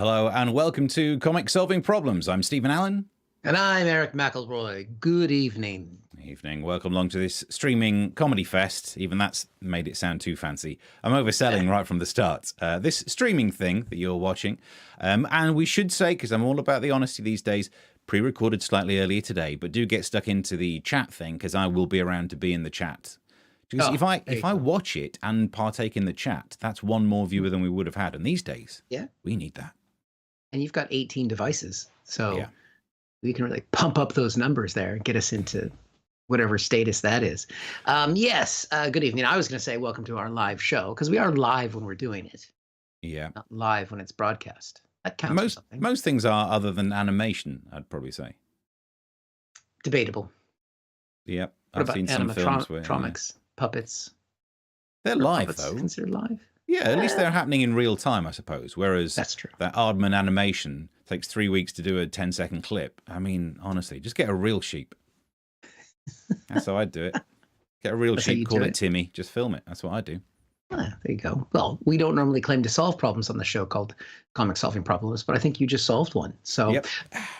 Hello and welcome to Comic Solving Problems. I'm Stephen Allen. And I'm Erich McElroy. Good evening. Evening. Welcome along to this streaming comedy fest. Even that's made it sound too fancy. I'm overselling right from the start. This streaming thing that you're watching. And we should say, because I'm all about the honesty these days, pre-recorded slightly earlier today, but do get stuck into the chat thing because I will be around to be in the chat. Because if I watch it and partake in the chat, that's one more viewer than we would have had. And these days, we need that. And you've got 18 devices, so we can really pump up those numbers there and get us into whatever status that is. Yes, good evening. I was going to say welcome to our live show, because we are live when we're doing it. Yeah. Not live when it's broadcast. That counts for something. Most things are, other than animation, I'd probably say. Debatable. Yep. What about animatronics, puppets? They're live, though. Considered live? Yeah, at least they're happening in real time, I suppose. Whereas that's true. That Aardman animation takes 3 weeks to do a 10-second clip. I mean, honestly, just get a real sheep. That's how I'd do it. Get a real sheep, call it Timmy, just film it. That's what I do. There you go. Well, we don't normally claim to solve problems on the show called Comic Solving Problems, but I think you just solved one. So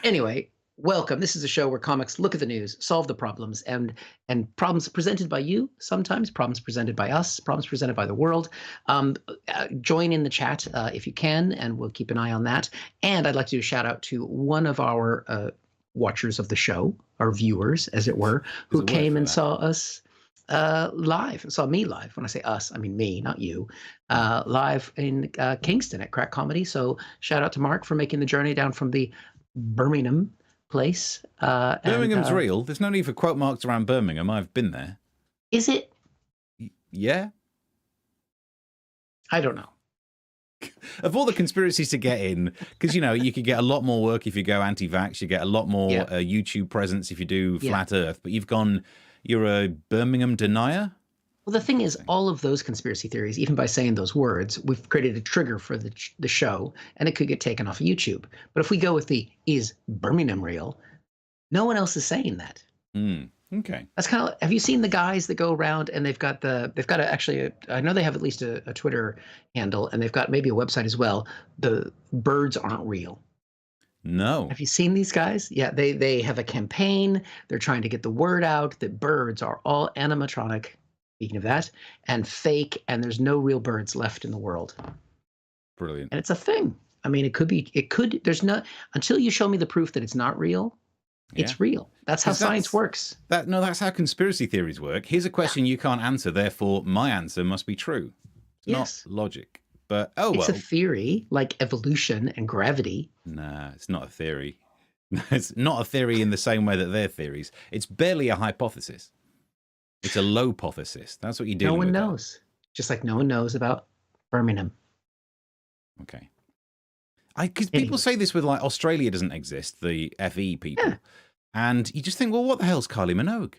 anyway, welcome. This is a show where comics look at the news, solve the problems, and problems presented by you, sometimes problems presented by us, problems presented by the world. Join in the chat if you can, and we'll keep an eye on that. And I'd like to do a shout out to one of our watchers of the show, our viewers, as it were, who came and saw us live, saw me live. When I say us, I mean me, not you, live in Kingston at Crack Comedy. So shout out to Mark for making the journey down from the Birmingham place. Birmingham's real. There's no need for quote marks around Birmingham. I've been there. Is it? Yeah. I don't know. Of all the conspiracies to get in, because, you know, you could get a lot more work if you go anti-vax. You get a lot more YouTube presence if you do Flat Earth. But you're a Birmingham denier? Well, the thing is, all of those conspiracy theories, even by saying those words, we've created a trigger for the show, and it could get taken off of YouTube. But if we go with the "is Birmingham real," no one else is saying that. Okay. That's kind of. Have you seen the guys that go around and they've got I know they have at least a Twitter handle, and they've got maybe a website as well. The birds aren't real. No. Have you seen these guys? Yeah, they have a campaign. They're trying to get the word out that birds are all animatronic. Speaking of that, and fake, and there's no real birds left in the world. Brilliant. And it's a thing. I mean, there's not, until you show me the proof that it's not real, it's real. That's how science works. That's how conspiracy theories work. Here's a question you can't answer, therefore my answer must be true. It's not logic. But, it's a theory, like evolution and gravity. Nah, it's not a theory. It's not a theory in the same way that they're theories. It's barely a hypothesis. It's a lowpothesis. That's what you do. No one knows. Just like no one knows about Birmingham. Okay. Because people say this with, like, Australia doesn't exist, the FE people. Yeah. And you just think, well, what the hell's Kylie Minogue?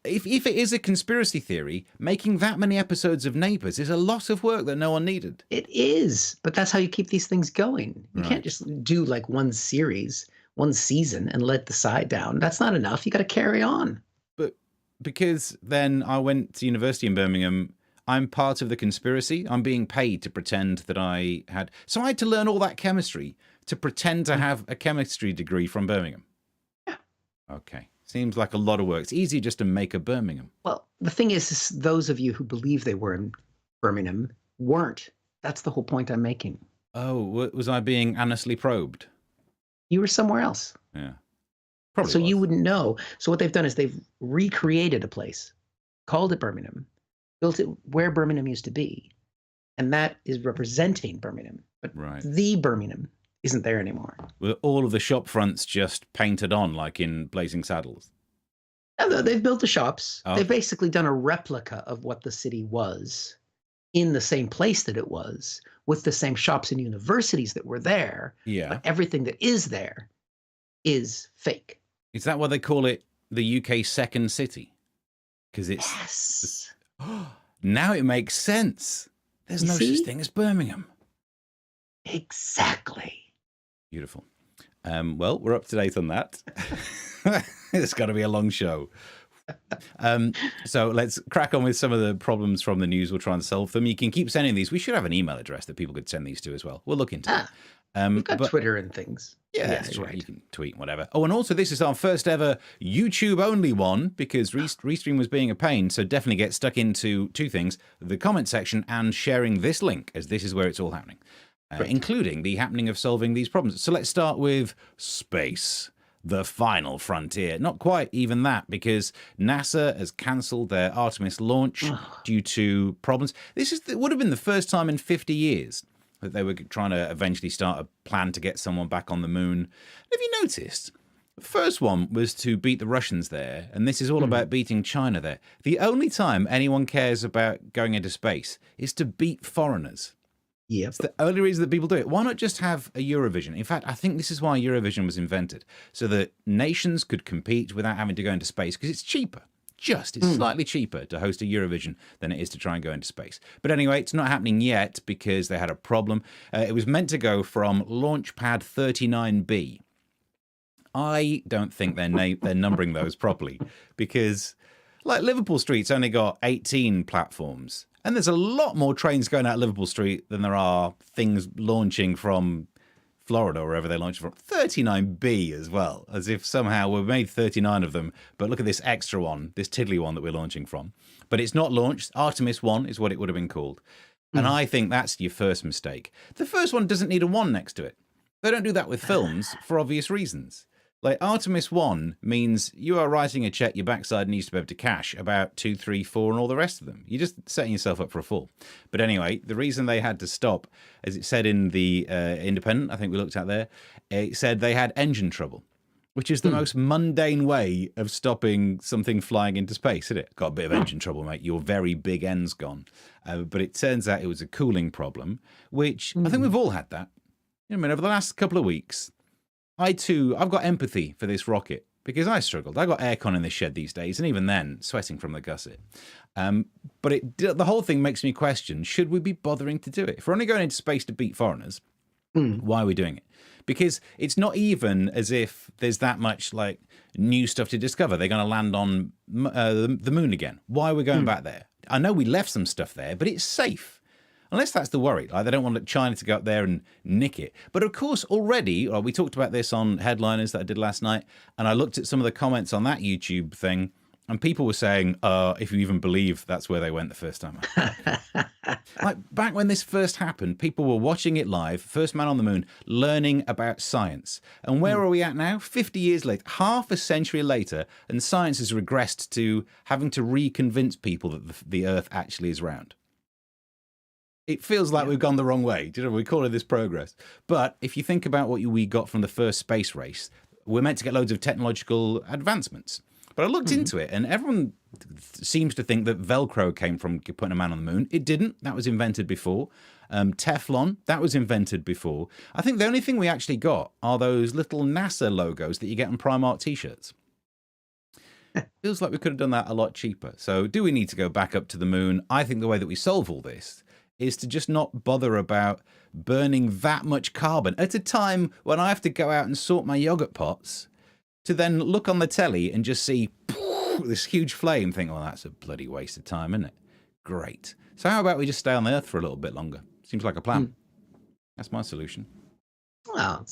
If it is a conspiracy theory, making that many episodes of Neighbours is a lot of work that no one needed. It is, but that's how you keep these things going. You can't just do like one series, one season, and let the side down. That's not enough. You got to carry on. But because then I went to university in Birmingham, I'm part of the conspiracy. I'm being paid to pretend that I had... So I had to learn all that chemistry to pretend to have a chemistry degree from Birmingham. Yeah. Okay. Seems like a lot of work. It's easier just to make a Birmingham. Well, the thing is those of you who believe they were in Birmingham weren't. That's the whole point I'm making. Oh, was I being honestly probed? You were somewhere else. Yeah. Probably so you wouldn't know. So what they've done is they've recreated a place, called it Birmingham, built it where Birmingham used to be, and that is representing Birmingham. But the Birmingham isn't there anymore. Were all of the shop fronts just painted on like in Blazing Saddles? No, they've built the shops. Oh. They've basically done a replica of what the city was in the same place that it was, with the same shops and universities that were there. Yeah. But everything that is there is fake. Is that why they call it the UK's second city? Because it's... Yes. Now it makes sense. There's no such thing as Birmingham. Exactly. Beautiful. Well, we're up to date on that. It's got to be a long show. So let's crack on with some of the problems from the news. We'll try and solve them. You can keep sending these. We should have an email address that people could send these to as well. We'll look into it. We've got But Twitter and things. yeah, that's true. Right. You can tweet whatever. Oh, and also this is our first ever YouTube only one because Restream was being a pain. So definitely get stuck into two things: the comment section and sharing this link, as this is where it's all happening, including the happening of solving these problems. So let's start with space. The final frontier. Not quite even that, because NASA has cancelled their Artemis launch due to problems. This would have been the first time in 50 years that they were trying to eventually start a plan to get someone back on the moon. Have you noticed? The first one was to beat the Russians there, and this is all about beating China there. The only time anyone cares about going into space is to beat foreigners. Yep. It's the only reason that people do it. Why not just have a Eurovision? In fact, I think this is why Eurovision was invented, so that nations could compete without having to go into space, because it's cheaper. It's slightly cheaper to host a Eurovision than it is to try and go into space. But anyway, it's not happening yet because they had a problem. It was meant to go from Launch Pad 39B. I don't think they're numbering those properly, because like Liverpool Street's only got 18 platforms. And there's a lot more trains going out Liverpool Street than there are things launching from Florida or wherever they launch from. 39B as well, as if somehow we've made 39 of them. But look at this extra one, this tiddly one that we're launching from. But it's not launched. Artemis 1 is what it would have been called. And I think that's your first mistake. The first one doesn't need a 1 next to it. They don't do that with films for obvious reasons. Like Artemis 1 means you are writing a check your backside needs to be able to cash about 2, 3, 4 and all the rest of them. You're just setting yourself up for a fall. But anyway, the reason they had to stop, as it said in the Independent, I think we looked at there, it said they had engine trouble, which is the most mundane way of stopping something flying into space, isn't it? Got a bit of engine trouble, mate. Your very big end's gone. But it turns out it was a cooling problem, which I think we've all had that. I mean, over the last couple of weeks, I've got empathy for this rocket because I struggled. I got aircon in this shed these days, and even then, sweating from the gusset. But the whole thing makes me question, should we be bothering to do it? If we're only going into space to beat foreigners, why are we doing it? Because it's not even as if there's that much like new stuff to discover. They're going to land on the moon again. Why are we going back there? I know we left some stuff there, but it's safe. Unless that's the worry. Like, they don't want China to go up there and nick it. But of course, already, we talked about this on Headliners that I did last night, and I looked at some of the comments on that YouTube thing, and people were saying, if you even believe that's where they went the first time. Like, back when this first happened, people were watching it live, first man on the moon, learning about science. And where are we at now? 50 years later, half a century later, and science has regressed to having to reconvince people that the Earth actually is round. It feels like we've gone the wrong way. We call it this progress. But if you think about what we got from the first space race, we're meant to get loads of technological advancements. But I looked into it, and everyone seems to think that Velcro came from putting a man on the moon. It didn't. That was invented before. Teflon, that was invented before. I think the only thing we actually got are those little NASA logos that you get on Primark T-shirts. Feels like we could have done that a lot cheaper. So do we need to go back up to the moon? I think the way that we solve all this is to just not bother about burning that much carbon at a time when I have to go out and sort my yogurt pots to then look on the telly and just see this huge flame, think, well, that's a bloody waste of time, isn't it? Great. So how about we just stay on the Earth for a little bit longer? Seems like a plan. That's my solution. Well,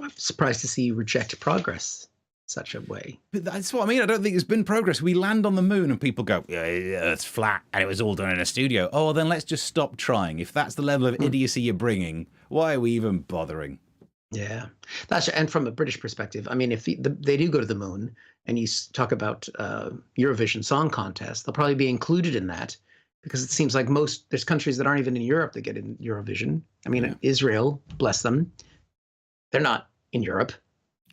I'm surprised to see you reject progress such a way. But that's what I mean. I don't think there's been progress. We land on the moon and people go, yeah, it's flat and it was all done in a studio. Oh, well, then let's just stop trying. If that's the level of idiocy you're bringing, why are we even bothering? Yeah, and from a British perspective, I mean, if they do go to the moon and you talk about Eurovision Song Contest, they'll probably be included in that because it seems like there's countries that aren't even in Europe that get in Eurovision. I mean, Israel, bless them, they're not in Europe.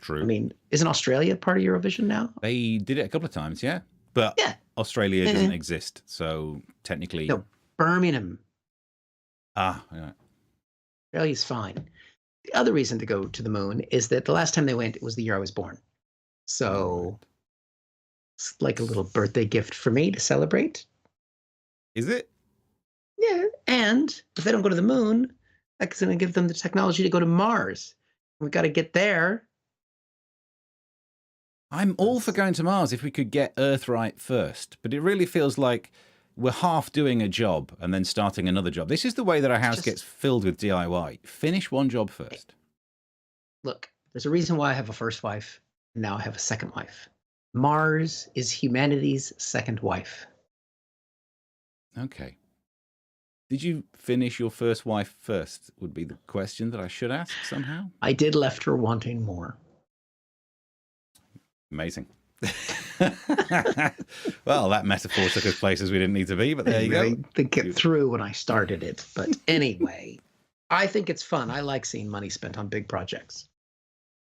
True. I mean, isn't Australia part of Eurovision now? They did it a couple of times, yeah. But Australia doesn't exist, so technically... No, Birmingham. Ah, yeah. Australia's fine. The other reason to go to the moon is that the last time they went, it was the year I was born. So it's like a little birthday gift for me to celebrate. Is it? Yeah. And if they don't go to the moon, that's going to give them the technology to go to Mars. We've got to get there. I'm all for going to Mars if we could get Earth right first, but it really feels like we're half doing a job and then starting another job. This is the way that our house gets filled with DIY. Finish one job first. Look, there's a reason why I have a first wife, and now I have a second wife. Mars is humanity's second wife. Okay. Did you finish your first wife first, would be the question that I should ask somehow. I did left her wanting more. Amazing. Well, that metaphor took us places we didn't need to be, but there you go. I didn't think it through when I started it. But anyway, I think it's fun. I like seeing money spent on big projects.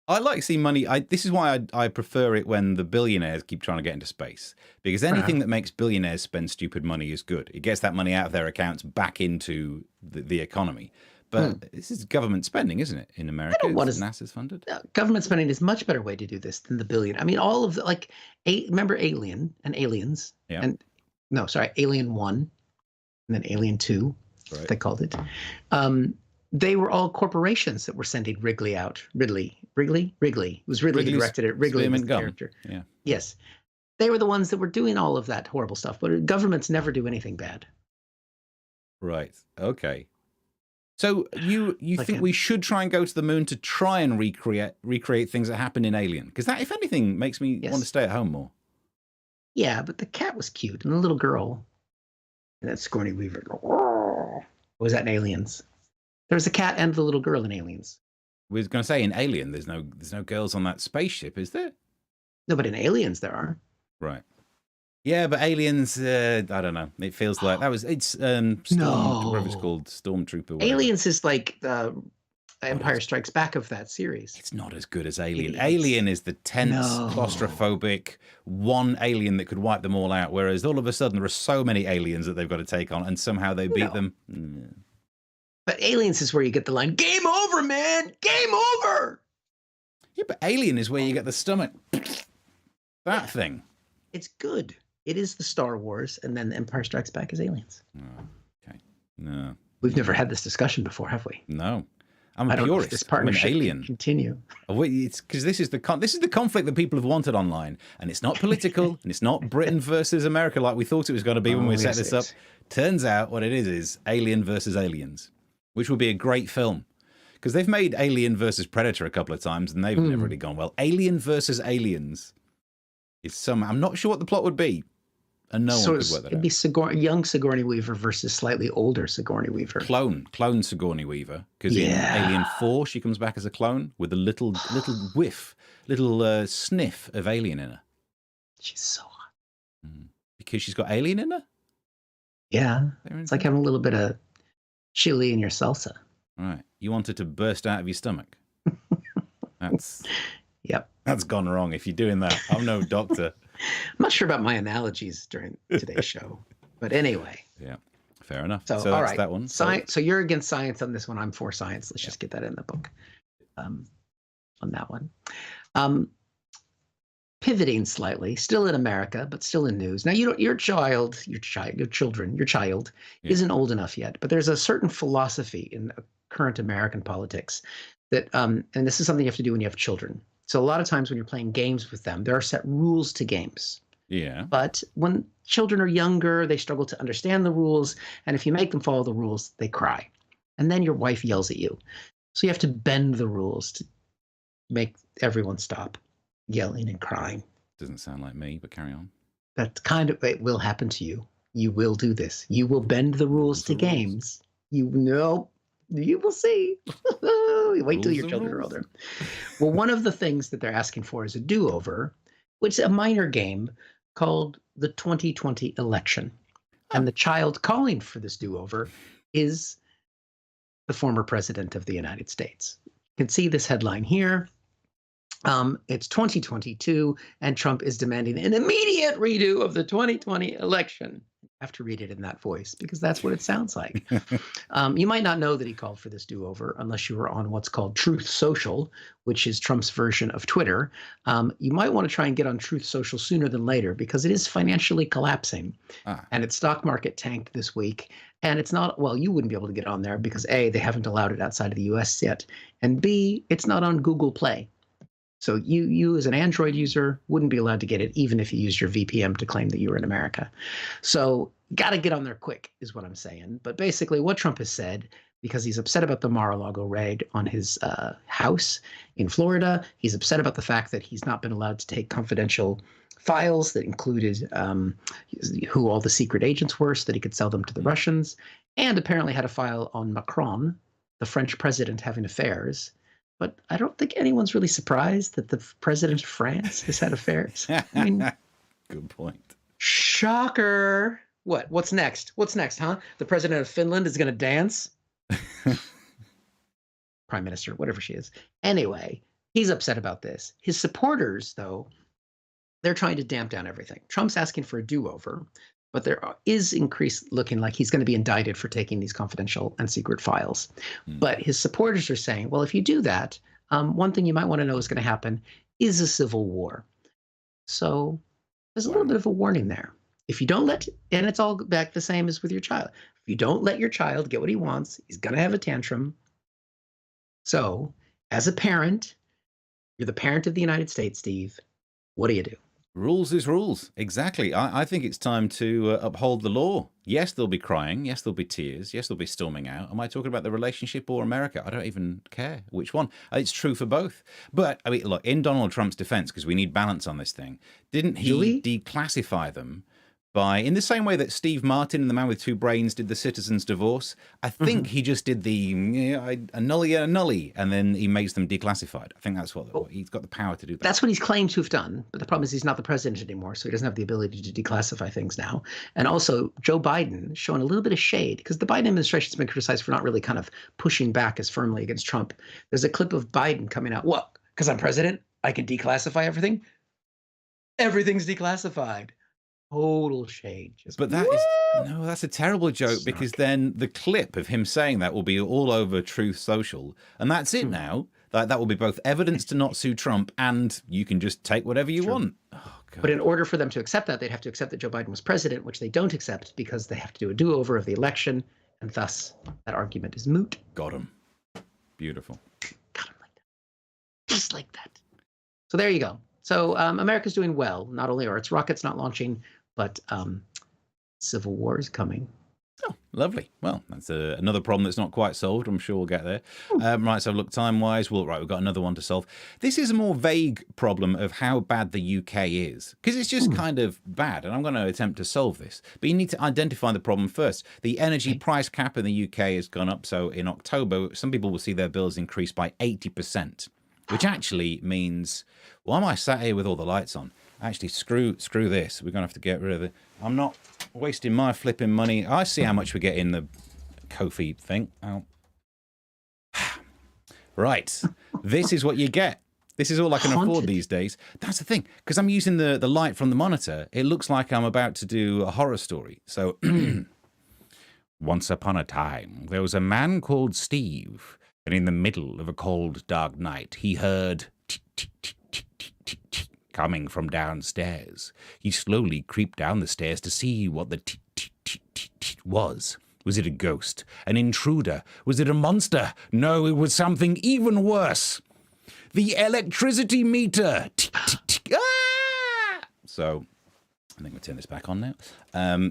I like seeing money. This is why I prefer it when the billionaires keep trying to get into space, because anything that makes billionaires spend stupid money is good. It gets that money out of their accounts back into the economy. But this is government spending, isn't it? In America, NASA's funded. Government spending is a much better way to do this than the billion. I mean, all of the remember Alien and Aliens, and no, sorry, Alien 1, and then Alien 2, right. They called it. They were all corporations that were sending Wrigley out. Wrigley. It was Ridley who directed it. Wrigley was the character. Yeah. Yes, they were the ones that were doing all of that horrible stuff. But governments never do anything bad. Right. Okay. So you think we should try and go to the moon to try and recreate things that happened in Alien? Because that, if anything, makes me want to stay at home more. Yeah, but the cat was cute, and the little girl, and that Sigourney Weaver. What was that in Aliens? There was a cat and the little girl in Aliens. We was going to say in Alien, there's no girls on that spaceship, is there? No, but in Aliens there are. Right. Yeah, but Aliens, I don't know. It feels like that was whatever it's called, Stormtrooper. Whatever. Aliens is like Empire Strikes Back of that series. It's not as good as Alien. Alien is the tense, claustrophobic one alien that could wipe them all out. Whereas all of a sudden there are so many aliens that they've got to take on, and somehow they beat them. But Aliens is where you get the line, "Game over, man! Game over!" Yeah, but Alien is where you get the stomach. That thing. It's good. It is the Star Wars, and then Empire Strikes Back is Aliens. Oh, okay. No. We've never had this discussion before, have we? No. I'm a purist. This partnership Alien. Continue. It's because this is the conflict that people have wanted online, and it's not political, and it's not Britain versus America like we thought it was going to be when we set this up. Turns out what it is Alien versus Aliens, which will be a great film. Because they've made Alien versus Predator a couple of times, and they've never really gone well. Alien versus Aliens is I'm not sure what the plot would be, and no one could work that out. It'd be young Sigourney Weaver versus slightly older Sigourney Weaver. Clone Sigourney Weaver, because in Alien 4 she comes back as a clone with a little sniff of alien in her. She's so hot. Because she's got alien in her? Yeah, it's like having a little bit of chili in your salsa. Right, you want it to burst out of your stomach. That's gone wrong if you're doing that. I'm no doctor. I'm not sure about my analogies during today's show, but anyway. Yeah, fair enough. So all that's right, that one. Science. So you're against science on this one. I'm for science. Let's just get that in the book. On that one. Pivoting slightly, still in America, but still in news. Now, your child isn't old enough yet, but there's a certain philosophy in current American politics that, and this is something you have to do when you have children. So a lot of times when you're playing games with them, there are set rules to games. Yeah. But when children are younger, they struggle to understand the rules. And if you make them follow the rules, they cry. And then your wife yells at you. So you have to bend the rules to make everyone stop yelling and crying. Doesn't sound like me, but carry on. That's it will happen to you. You will do this. You will bend the rules to games. You will see. Wait till your children are older. Well, one of the things that they're asking for is a do-over, which is a minor game called the 2020 election. And the child calling for this do-over is the former president of the United States. You can see this headline here. It's 2022, and Trump is demanding an immediate redo of the 2020 election. I have to read it in that voice because that's what it sounds like. You might not know that he called for this do-over unless you were on what's called Truth Social, which is Trump's version of Twitter. You might want to try and get on Truth Social sooner than later because it is financially collapsing. And its stock market tanked this week. And it's not, well, you wouldn't be able to get on there because A, they haven't allowed it outside of the US yet. And B, it's not on Google Play. So you as an Android user wouldn't be allowed to get it even if you used your VPN to claim that you were in America. So got to get on there quick is what I'm saying. But basically what Trump has said, because he's upset about the Mar-a-Lago raid on his house in Florida, he's upset about the fact that he's not been allowed to take confidential files that included who all the secret agents were so that he could sell them to the Russians, and apparently had a file on Macron, the French president, having affairs. But I don't think anyone's really surprised that the president of France has had affairs. I mean, good point. Shocker. What's next? What's next, huh? The president of Finland is going to dance? Prime minister, whatever she is. Anyway, he's upset about this. His supporters, though, they're trying to damp down everything. Trump's asking for a do-over, but there is increased looking like he's going to be indicted for taking these confidential and secret files. But his supporters are saying, well, if you do that, one thing you might want to know is going to happen is a civil war. So there's a little bit of a warning there. If you don't let, and it's all back the same as with your child. If you don't let your child get what he wants, he's going to have a tantrum. So as a parent, you're the parent of the United States, Steve. What do you do? Rules is rules. Exactly. I think it's time to uphold the law. Yes, there'll be crying. Yes, there'll be tears. Yes, there'll be storming out. Am I talking about the relationship or America? I don't even care which one. It's true for both. But, I mean, look, in Donald Trump's defense, because we need balance on this thing, didn't he declassify them by, in the same way that Steve Martin, the man with two brains, did the citizen's divorce? I think he just did the annully, and then he makes them declassified. I think that's what he's got the power to do. That's what he's claimed to have done. But the problem is he's not the president anymore, so he doesn't have the ability to declassify things now. And also, Joe Biden showing a little bit of shade, because the Biden administration has been criticized for not really kind of pushing back as firmly against Trump. There's a clip of Biden coming out. What? Because I'm president, I can declassify everything? Everything's declassified. Total shade. But that's a terrible joke, because then the clip of him saying that will be all over Truth Social, and that's it now. That will be both evidence to not sue Trump, and you can just take whatever you want. Oh, God. But in order for them to accept that, they'd have to accept that Joe Biden was president, which they don't accept because they have to do a do-over of the election, and thus that argument is moot. Got him. Beautiful. Got him like that. Just like that. So there you go. So America's doing well. Not only are its rockets not launching, but civil war is coming. Oh, lovely. Well, that's another problem that's not quite solved. I'm sure we'll get there. Right, so look, time-wise, we've got another one to solve. This is a more vague problem of how bad the UK is, because it's just kind of bad, and I'm going to attempt to solve this. But you need to identify the problem first. The energy price cap in the UK has gone up, so in October, some people will see their bills increase by 80%, which actually means, why am I sat here with all the lights on? Actually, screw this. We're going to have to get rid of it. I'm not wasting my flipping money. I see how much we get in the Ko-fi thing. Oh. Right. This is what you get. This is all I can afford these days. That's the thing. Because I'm using the light from the monitor, it looks like I'm about to do a horror story. So, once upon a time, there was a man called Steve. And in the middle of a cold, dark night, he heard coming from downstairs. He slowly creeped down the stairs to see what the was. Was it a ghost? An intruder? Was it a monster? No, it was something even worse. The electricity meter. So, I think we'll turn this back on now.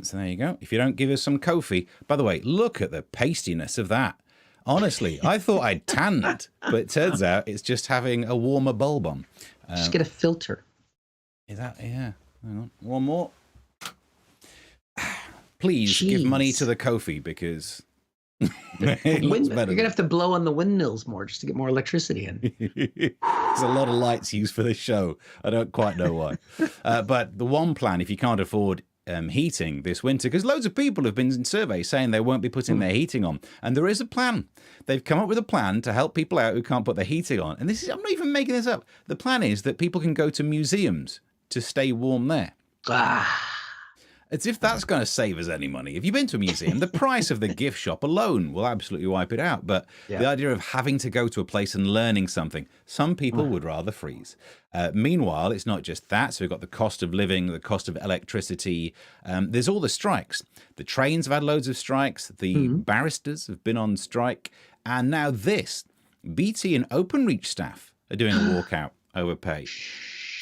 So there you go. If you don't give us some Ko-fi, by the way, look at the pastiness of that. Honestly, I thought I'd tanned, but it turns out it's just having a warmer bulb on. Just get a filter. Is that, yeah. Hang on. One more. Please give money to the Ko-fi, because it looks better. You're going to have to blow on the windmills more just to get more electricity in. There's a lot of lights used for this show. I don't quite know why. But the one plan, if you can't afford heating this winter, because loads of people have been in surveys saying they won't be putting their heating on, and there is a plan. They've come up with a plan to help people out who can't put their heating on, and this is, I'm not even making this up. The plan is that people can go to museums to stay warm there. As if that's going to save us any money. If you've been to a museum, the price of the gift shop alone will absolutely wipe it out. But the idea of having to go to a place and learning something, some people would rather freeze. Meanwhile, it's not just that. So we've got the cost of living, the cost of electricity. There's all the strikes. The trains have had loads of strikes. The barristers have been on strike. And now this. BT and OpenReach staff are doing a walkout. overpay.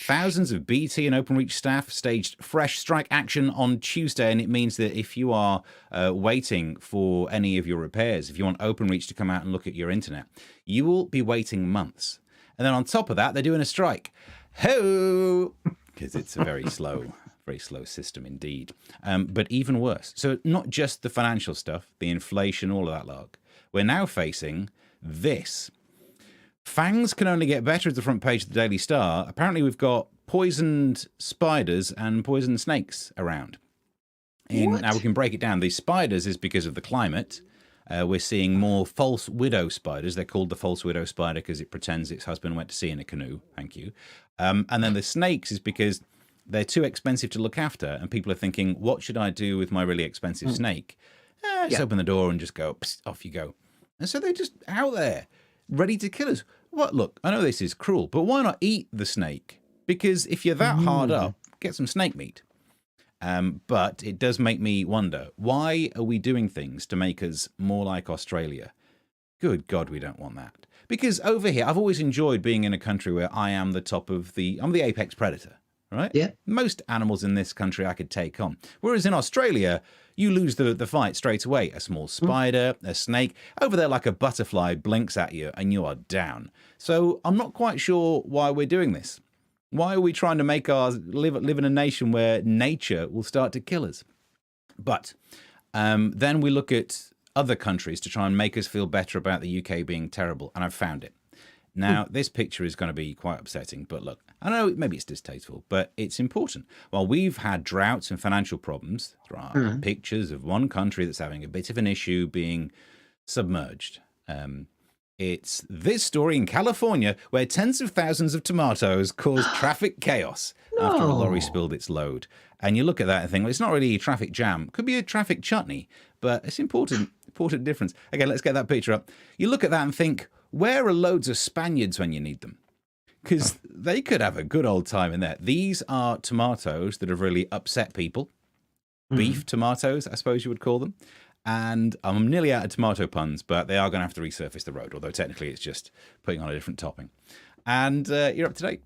Thousands of BT and OpenReach staff staged fresh strike action on Tuesday, and it means that if you are waiting for any of your repairs, if you want OpenReach to come out and look at your internet, you will be waiting months. And then on top of that, they're doing a strike. Ho! Because it's a very slow system indeed. But even worse. So not just the financial stuff, the inflation, all of that lark. We're now facing this. Fangs can only get better at the front page of the Daily Star. Apparently we've got poisoned spiders and poisoned snakes around. Now we can break it down. These spiders is because of the climate. We're seeing more false widow spiders. They're called the false widow spider because it pretends its husband went to sea in a canoe. Thank you. And then the snakes is because they're too expensive to look after. And people are thinking, what should I do with my really expensive snake? Just open the door and just go, psst, off you go. And so they're just out there, ready to kill us. What? Look, I know this is cruel, but why not eat the snake? Because if you're that hard up, get some snake meat. But it does make me wonder, why are we doing things to make us more like Australia? Good God, we don't want that. Because over here, I've always enjoyed being in a country where I am I'm the apex predator, right? Yeah. Most animals in this country I could take on. Whereas in Australia, you lose the fight straight away. A small spider, a snake, over there like a butterfly blinks at you and you are down. So I'm not quite sure why we're doing this. Why are we trying to make ours live in a nation where nature will start to kill us? But then we look at other countries to try and make us feel better about the UK being terrible, and I've found it. Now, this picture is going to be quite upsetting, but look, I know maybe it's distasteful, but it's important. While we've had droughts and financial problems, there are pictures of one country that's having a bit of an issue being submerged. It's this story in California where tens of thousands of tomatoes caused traffic chaos after a lorry spilled its load. And you look at that and think, well, it's not really a traffic jam. It could be a traffic chutney, but it's important difference. Again, let's get that picture up. You look at that and think, where are loads of Spaniards when you need them? Because they could have a good old time in there. These are tomatoes that have really upset people. Beef tomatoes, I suppose you would call them. And I'm nearly out of tomato puns, but they are going to have to resurface the road, although technically it's just putting on a different topping. And you're up to date.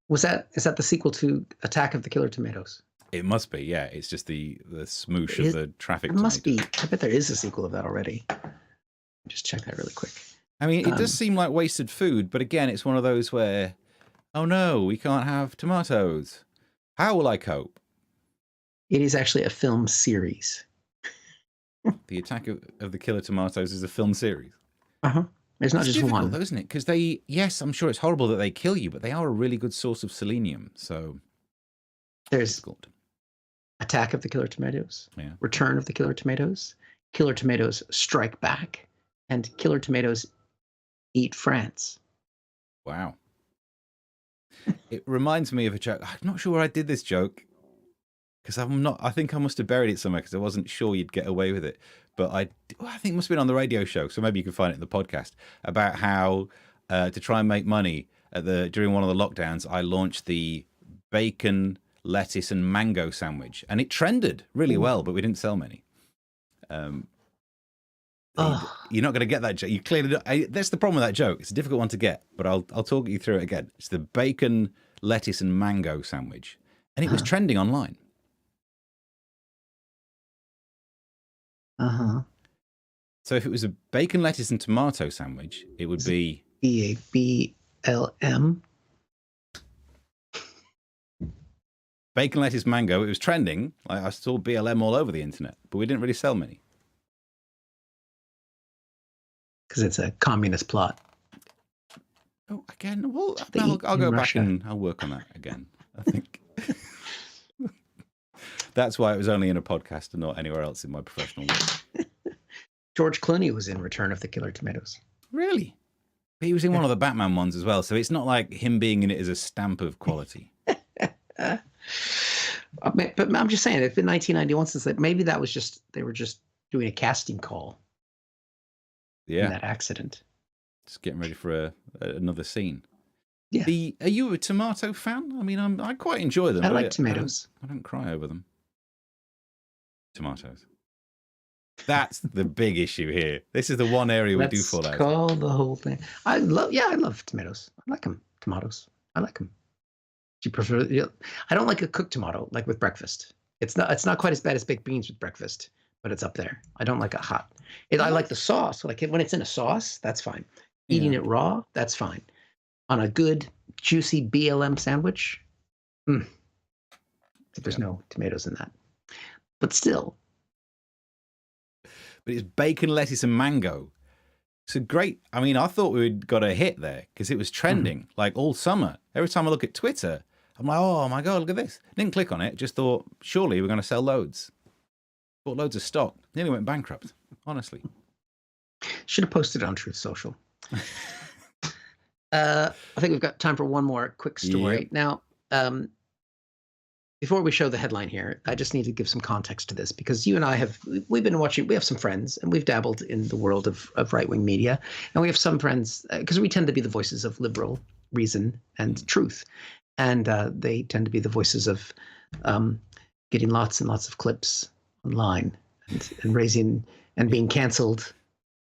Is that the sequel to Attack of the Killer Tomatoes? It must be, yeah. It's just the smoosh of the traffic. It must be. I bet there is a sequel of that already. Just check that really quick. I mean, it does seem like wasted food, but again, it's one of those where, oh no, we can't have tomatoes. How will I cope? It is actually a film series. The Attack of the Killer Tomatoes is a film series. There's not just one, though, isn't it? Because yes, I'm sure it's horrible that they kill you, but they are a really good source of selenium. So there's Attack of the Killer Tomatoes, yeah. Return of the Killer Tomatoes Strike Back, and Killer Tomatoes Eat France. Wow. It reminds me of a joke. I'm not sure where I did this joke. Because I think I must have buried it somewhere because I wasn't sure you'd get away with it. But I think it must have been on the radio show, so maybe you can find it in the podcast, about how to try and make money during one of the lockdowns, I launched the bacon, lettuce, and mango sandwich. And it trended really well, but we didn't sell many. You're not going to get that joke. You clearly that's the problem with that joke. It's a difficult one to get, but I'll talk you through it again. It's the bacon, lettuce, and mango sandwich. And it was trending online. So if it was a bacon, lettuce, and tomato sandwich, it would be BABLM. Bacon, lettuce, mango. It was trending. I saw BLM all over the internet, but we didn't really sell many. Because it's a communist plot. Oh, again. Well, I'll go back and I'll work on that again, I think. That's why it was only in a podcast and not anywhere else in my professional work. George Clooney was in Return of the Killer Tomatoes. Really? He was in one of the Batman ones as well, so it's not like him being in it is a stamp of quality. But I'm just saying, it's been 1991 since that. Maybe that was they were just doing a casting call. Yeah. In that accident. Just getting ready for another scene. Yeah. Are you a tomato fan? I mean, I quite enjoy them. I like tomatoes. I don't cry over them. Tomatoes. That's the big issue here. This is the one area we do Let's fall out. call the whole thing. I love tomatoes. I like them. Tomatoes. I like them. Do you prefer? Yeah, I don't like a cooked tomato, like with breakfast. It's not quite as bad as baked beans with breakfast, but it's up there. I don't like it hot. I like the sauce. Like when it's in a sauce, that's fine. Eating it raw, that's fine. On a good juicy BLM sandwich, there's no tomatoes in that. But still. But it's bacon, lettuce, and mango. It's a great. I mean, I thought we'd got a hit there because it was trending like all summer. Every time I look at Twitter, I'm like, oh my God, look at this. Didn't click on it. Just thought, surely we're going to sell loads. Bought loads of stock. Nearly went bankrupt, honestly. Should have posted it on Truth Social. I think we've got time for one more quick story. Yep. Now, before we show the headline here, I just need to give some context to this because you and I we've been watching, we have some friends and we've dabbled in the world of right-wing media. And we have some friends, because we tend to be the voices of liberal reason and truth. And they tend to be the voices of getting lots and lots of clips online and raising and being canceled,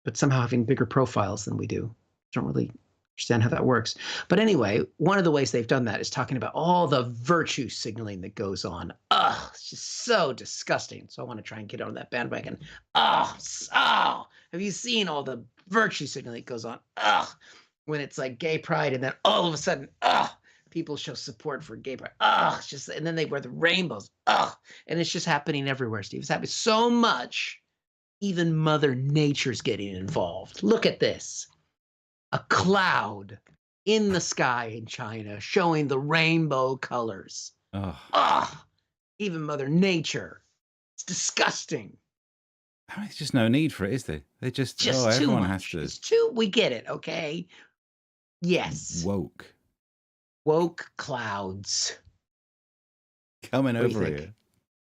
but somehow having bigger profiles than we do. Don't really understand how that works. But anyway, one of the ways they've done that is talking about all the virtue signaling that goes on. Ugh, it's just so disgusting. So I want to try and get on that bandwagon. Have you seen all the virtue signaling that goes on? When it's like gay pride and then all of a sudden, people show support for gay pride. It's just, and then they wear the rainbows. And it's just happening everywhere, Steve. It's happening so much, even Mother Nature's getting involved. Look at this. A cloud in the sky in China showing the rainbow colors. Even Mother Nature. It's disgusting. I mean, there's just no need for it, is there? They just everyone has to. It's too, we get it, okay? Yes. Woke clouds. Coming over here.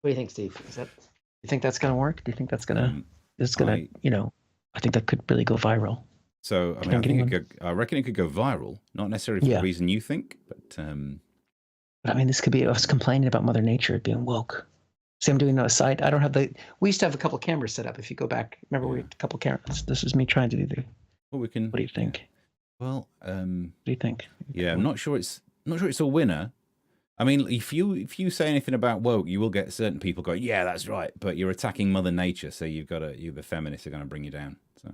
What do you think, Steve? You think that's going to work? Do you think that's going to, I think that could really go viral. So, I mean, I reckon it could go viral, not necessarily for the reason you think, but I mean, this could be us complaining about Mother Nature being woke. See, I'm doing a side. I don't have we used to have a couple cameras set up. If you go back, remember we had a couple cameras. This is me trying to do What do you think? Well, what do you think? Yeah, I'm not sure it's a winner. I mean, if you say anything about woke, you will get certain people going, yeah, that's right. But you're attacking Mother Nature, so the feminists are going to bring you down. So.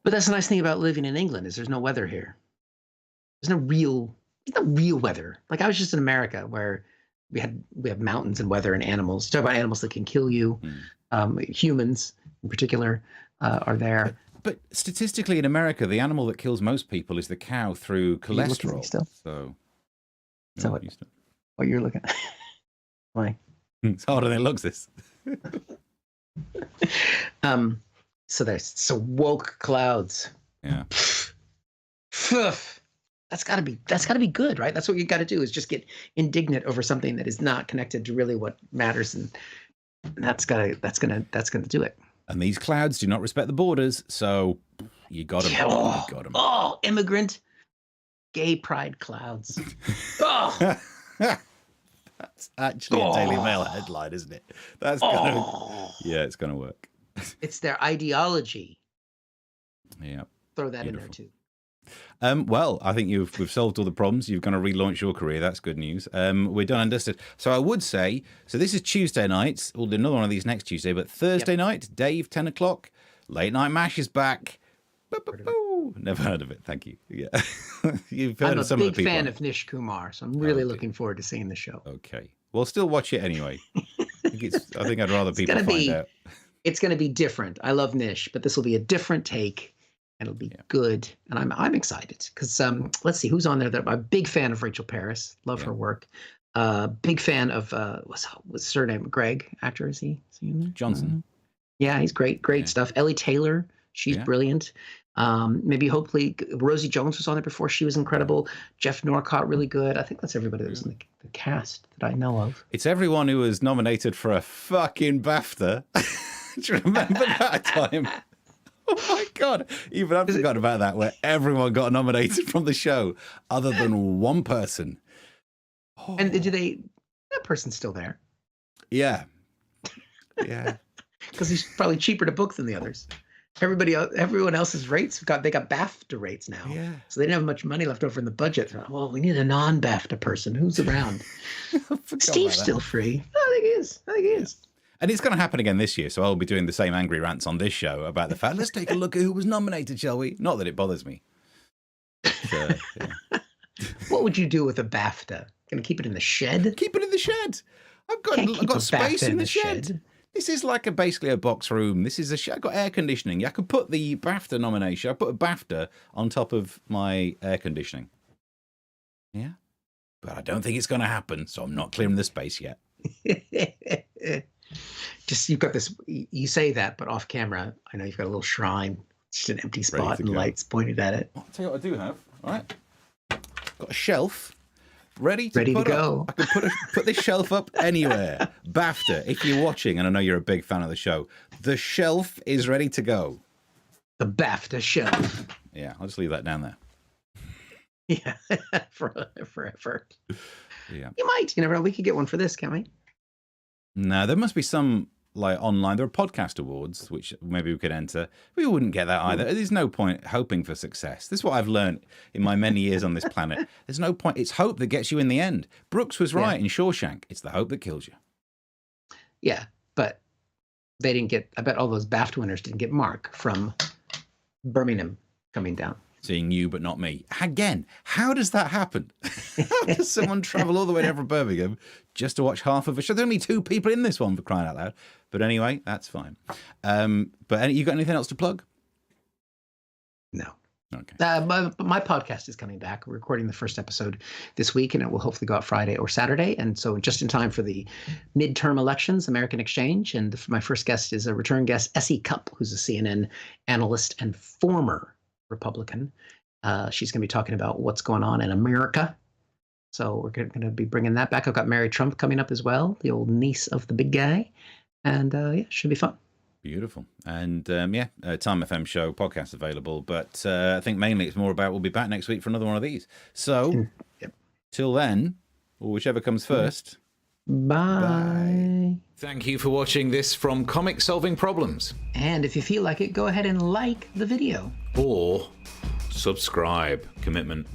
But that's the nice thing about living in England is there's no weather here. There's no real weather. Like I was just in America where we have mountains and weather and animals. Talk about animals that can kill you. Humans in particular are there. But statistically in America, the animal that kills most people is the cow through cholesterol. So what you're looking at. Why? It's harder than it looks, this. So there's woke clouds. Yeah. That's gotta be good, right? That's what you got to do is just get indignant over something that is not connected to really what matters, and that's gonna do it. And these clouds do not respect the borders, so you got them. Yeah, you got them. Immigrant, gay pride clouds. That's actually a Daily Mail headline, isn't it? That's it's gonna work. It's their ideology. Yeah. Throw that in there too. Well, I think we've solved all the problems. You're going to relaunch your career. That's good news. We're done and dusted. So I would say, this is Tuesday nights. We'll do another one of these next Tuesday, but Thursday night, Dave, 10 o'clock, Late Night MASH is back. Never heard of it. Thank you. Yeah. You've heard of some of the people. I'm a big fan of Nish Kumar, so I'm really looking forward to seeing the show. Okay. Well, still watch it anyway. I think I'd rather people find out. It's going to be different. I love Nish, but this will be a different take. It'll be good, and I'm excited because let's see who's on there. I'm a big fan of Rachel Paris. Love her work. Big fan of what's his surname? Greg, actor, is he in there? Johnson. Yeah, he's great stuff. Ellie Taylor, she's brilliant. Hopefully Rosie Jones was on there before. She was incredible. Jeff Norcott, really good. I think that's everybody that was in the cast that I know of. It's everyone who was nominated for a fucking BAFTA. Do you remember that time? Oh my God. Even I've forgotten about that, where everyone got nominated from the show other than one person. And that person's still there. Yeah. Yeah. because he's probably cheaper to book than the others. Everyone else's rates they got BAFTA rates now. Yeah. So they didn't have much money left over in the budget. Well, we need a non-BAFTA person. Who's around? Steve's still free. I think he is. And it's going to happen again this year, so I'll be doing the same angry rants on this show about the fact, let's take a look at who was nominated, shall we? Not that it bothers me. But, yeah. What would you do with a BAFTA? Going to keep it in the shed? Keep it in the shed. I've got space in the shed. This is like basically a box room. This is a shed. I've got air conditioning. I could put the BAFTA nomination. I put a BAFTA on top of my air conditioning. Yeah. But I don't think it's going to happen, so I'm not clearing the space yet. Just you've got this. You say that, but off camera, I know you've got a little shrine, just an empty spot and lights pointed at it. I'll tell you what I do have. All right, got a shelf ready to go. Up. I can put this shelf up anywhere. BAFTA, if you're watching, and I know you're a big fan of the show, the shelf is ready to go. The BAFTA shelf. Yeah, I'll just leave that down there. Yeah, forever. Yeah, you might. You never know. We could get one for this, can't we? No, there must be some like online. There are podcast awards which maybe we could enter. We wouldn't get that either. There's no point hoping for success. This is what I've learned in my many years on this planet. There's no point. It's hope that gets you in the end. Brooks was right in Shawshank. It's the hope that kills you. Yeah, but they didn't get. I bet all those BAFTA winners didn't get Mark from Birmingham coming down. Seeing you, but not me. Again, how does that happen? How does someone travel all the way down from Birmingham just to watch half of a show? There's only 2 people in this one, for crying out loud. But anyway, that's fine. But you got anything else to plug? No. Okay. My podcast is coming back. We're recording the first episode this week, and it will hopefully go out Friday or Saturday. And so just in time for the midterm elections, American Exchange. And my first guest is a return guest, Essie Cupp, who's a CNN analyst and former Republican. She's going to be talking about what's going on in America. So we're going to be bringing that back. I've got Mary Trump coming up as well, the old niece of the big guy. And yeah, should be fun. Beautiful. And Time FM show podcast available. But I think mainly it's more about we'll be back next week for another one of these. So till then, or whichever comes first. Bye. Thank you for watching this from Comic Solving Problems. And if you feel like it, go ahead and like the video. Or subscribe. Commitment.